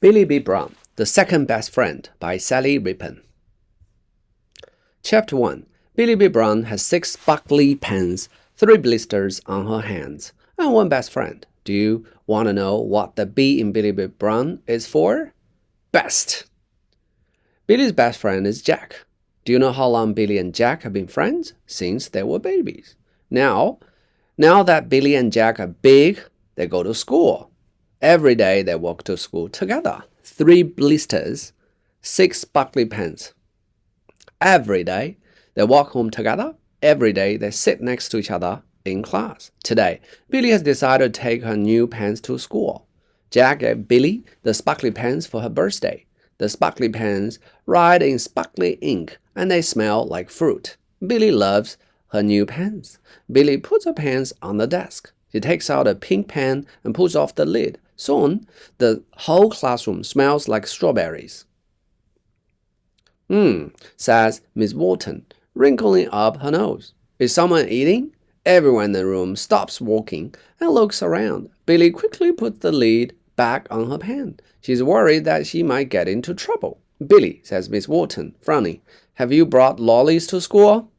Billy B. Brown, The Second Best Friend by Sally Rippon. Chapter 1. Billy B. Brown has 6 sparkly pens, 3 blisters on her hands, and 1 best friend. Do you want to know what the B in Billy B. Brown is for? Best. Billy's best friend is Jack. Do you know how long Billy and Jack have been friends? Since they were babies. Now that Billy and Jack are big, they go to school. Every day they walk to school together. 3 blisters, 6 sparkly pens. Every day they walk home together. Every day they sit next to each other in class. Today, Billy has decided to take her new pens to school. Jack gave Billy the sparkly pens for her birthday. The sparkly pens write in sparkly ink and they smell like fruit. Billy loves her new pens. Billy puts her pens on the desk. She takes out a pink pen and pulls off the lid. Soon, the whole classroom smells like strawberries. Says Miss Wharton, wrinkling up her nose. Is someone eating? Everyone in the room stops walking and looks around. Billy quickly puts the lid back on her pen. She's worried that she might get into trouble. Billy, says Miss Wharton, frowning, have you brought lollies to school?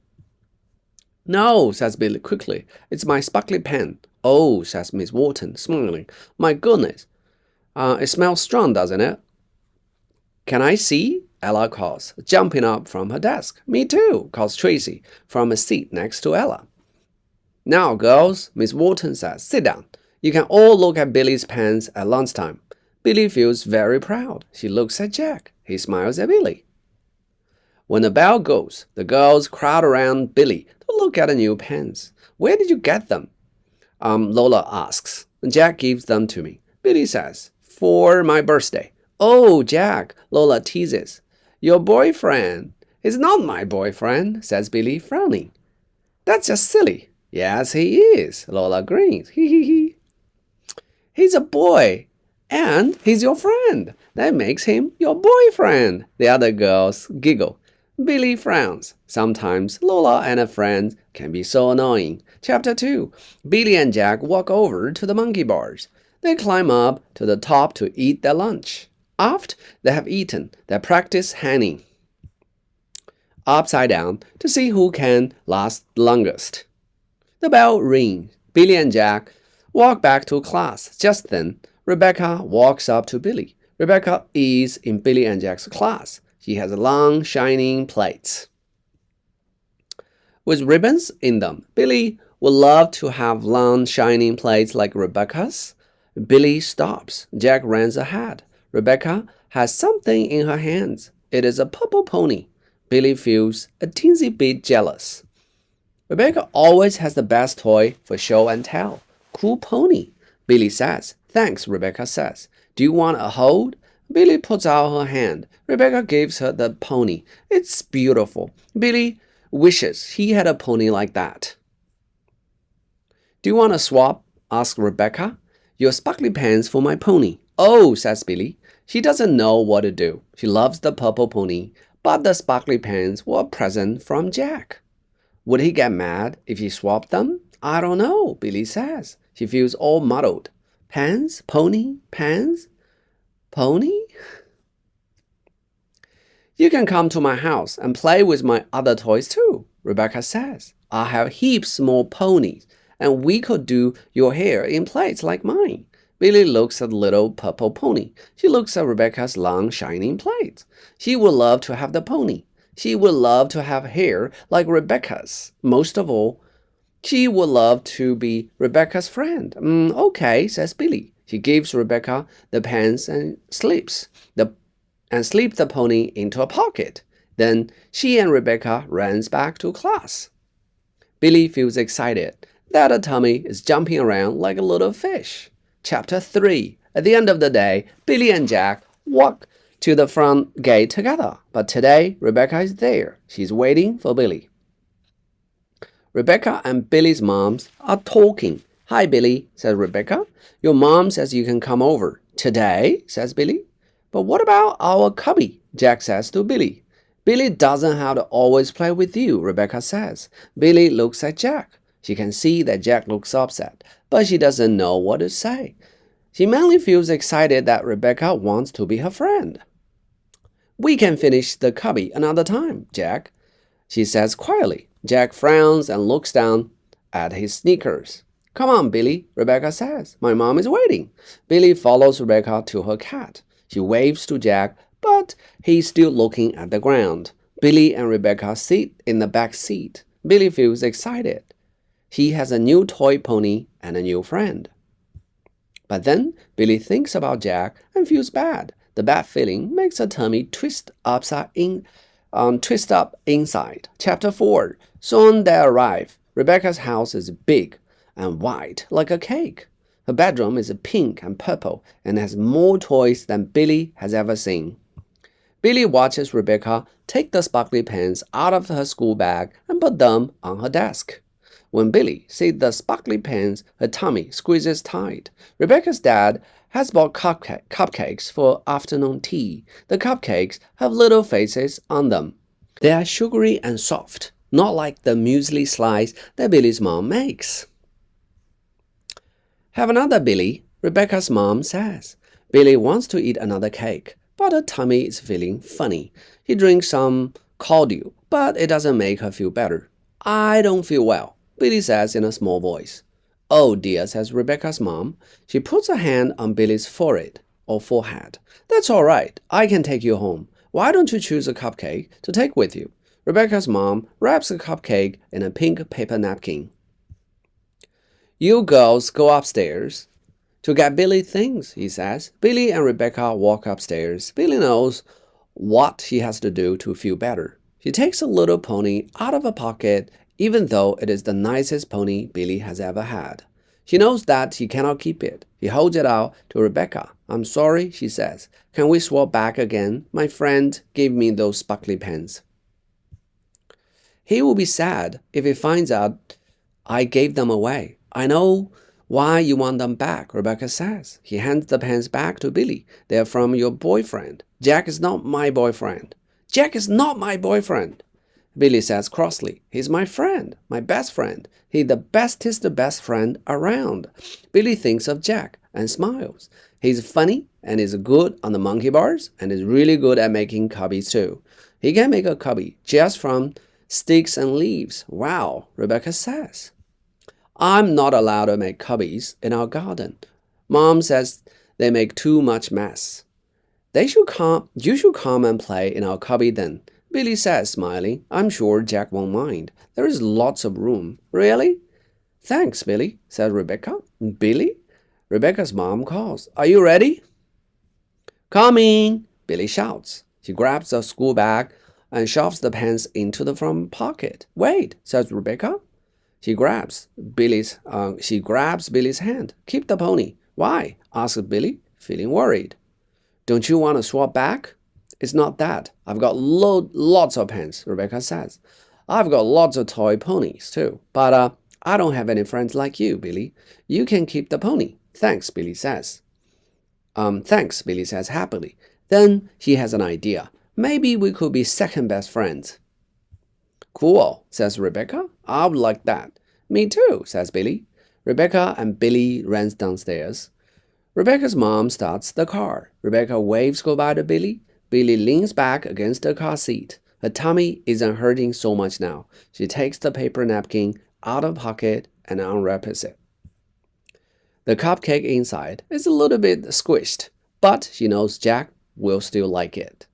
No, says Billy quickly. It's my sparkly pen. Oh, says Miss Wharton, smiling. My goodness. It smells strong, doesn't it? Can I see? Ella calls, jumping up from her desk. Me too, calls Tracy from a seat next to Ella. Now, girls, Miss Wharton says, sit down. You can all look at Billy's pens at lunchtime. Billy feels very proud. She looks at Jack. He smiles at Billy. When the bell goes, the girls crowd around Billy to look at the new pens. Where did you get them? Lola asks. Jack gives them to me. Billy says, for my birthday. Oh, Jack, Lola teases. Your boyfriend. He's not my boyfriend, says Billy, frowning. That's just silly. Yes, he is, Lola grins. Hee. He's a boy, and he's your friend. That makes him your boyfriend. The other girls giggle. Billy frowns. Sometimes Lola and her friends can be so annoying. Chapter 2. Billy and Jack walk over to the monkey bars. They climb up to the top to eat their lunch. After they have eaten, they practice hanging upside down to see who can last longest. The bell rings. Billy and Jack walk back to class. Just then, Rebecca walks up to Billy. Rebecca is in Billy and Jack's class. She has long, shining plates with ribbons in them. Billy would love to have long, shining plates like Rebecca's. Billy stops. Jack runs ahead. Rebecca has something in her hands. It is a purple pony. Billy feels a teensy bit jealous. Rebecca always has the best toy for show and tell. Cool pony, Billy says. Thanks, Rebecca says. Do you want a hold? Billy puts out her hand. Rebecca gives her the pony. It's beautiful. Billy wishes he had a pony like that. Do you want to swap? Asks Rebecca. Your sparkly pens for my pony. Oh, says Billy. She doesn't know what to do. She loves the purple pony, but the sparkly pens were a present from Jack. Would he get mad if he swapped them? I don't know, Billy says. She feels all muddled. Pens? Pony? Pens? Pony? You can come to my house and play with my other toys too, Rebecca says. I have heaps more ponies, and we could do your hair in plaits like mine. Billy looks at the little purple pony. She looks at Rebecca's long, shining plaits. She would love to have the pony. She would love to have hair like Rebecca's. Most of all, she would love to be Rebecca's friend. Okay, says Billy. She gives Rebecca the pens and slips the pony into a pocket. Then she and Rebecca runs back to class. Billy feels excited that her tummy is jumping around like a little fish. Chapter 3. At the end of the day, Billy and Jack walk to the front gate together. But today, Rebecca is there. She's waiting for Billy. Rebecca and Billy's moms are talking. Hi, Billy, says Rebecca. Your mom says you can come over. Today, says Billy. But what about our cubby? Jack says to Billy. Billy doesn't have to always play with you, Rebecca says. Billy looks at Jack. She can see that Jack looks upset, but she doesn't know what to say. She mainly feels excited that Rebecca wants to be her friend. We can finish the cubby another time, Jack, she says quietly. Jack frowns and looks down at his sneakers. Come on, Billy, Rebecca says. My mom is waiting. Billy follows Rebecca to her cat. She waves to Jack, but he's still looking at the ground. Billy and Rebecca sit in the back seat. Billy feels excited. He has a new toy pony and a new friend. But then Billy thinks about Jack and feels bad. The bad feeling makes her tummy twist up inside. Chapter 4. Soon they arrive. Rebecca's house is big and white like a cake. Her bedroom is pink and purple and has more toys than Billy has ever seen. Billy watches Rebecca take the sparkly pens out of her school bag and put them on her desk. When Billy sees the sparkly pens, her tummy squeezes tight. Rebecca's dad has bought cupcakes for afternoon tea. The cupcakes have little faces on them. They are sugary and soft, not like the muesli slice that Billy's mom makes. Have another, Billy, Rebecca's mom says. Billy wants to eat another cake, but her tummy is feeling funny. He drinks some cordial, but it doesn't make her feel better. I don't feel well, Billy says in a small voice. Oh dear, says Rebecca's mom. She puts a hand on Billy's forehead. That's all right. I can take you home. Why don't you choose a cupcake to take with you? Rebecca's mom wraps a cupcake in a pink paper napkin. You girls go upstairs to get Billy things, he says. Billy and Rebecca walk upstairs. Billy knows what she has to do to feel better. She takes a little pony out of her pocket, even though it is the nicest pony Billy has ever had. She knows that she cannot keep it. She holds it out to Rebecca. I'm sorry, she says. Can we swap back again? My friend gave me those sparkly pens. He will be sad if he finds out I gave them away. I know why you want them back, Rebecca says. He hands the pens back to Billy. They are from your boyfriend. Jack is not my boyfriend. Jack is not my boyfriend, Billy says crossly. He's my friend, my best friend. He's the bestest best friend around. Billy thinks of Jack and smiles. He's funny and is good on the monkey bars and is really good at making cubbies too. He can make a cubby just from sticks and leaves. Wow, Rebecca says. I'm not allowed to make cubbies in our garden. Mom says they make too much mess. You should come and play in our cubby then, Billy says, smiling. I'm sure Jack won't mind. There is lots of room. Really? Thanks, Billy, said Rebecca. Billy? Rebecca's mom calls. Are you ready? Coming, Billy shouts. She grabs the school bag and shoves the pens into the front pocket. Wait, says Rebecca. She grabs Billy's hand. Keep the pony. Why? Asks Billy, feeling worried. Don't you want to swap back? It's not that. I've got lots of pens, Rebecca says. I've got lots of toy ponies too. But I don't have any friends like you, Billy. You can keep the pony. Thanks, Billy says. Thanks, Billy says happily. Then he has an idea. Maybe we could be second best friends. Cool, says Rebecca. I would like that. Me too, says Billy. Rebecca and Billy runs downstairs. Rebecca's mom starts the car. Rebecca waves goodbye to Billy. Billy leans back against the car seat. Her tummy isn't hurting so much now. She takes the paper napkin out of her pocket and unwraps it. The cupcake inside is a little bit squished, but she knows Jack will still like it.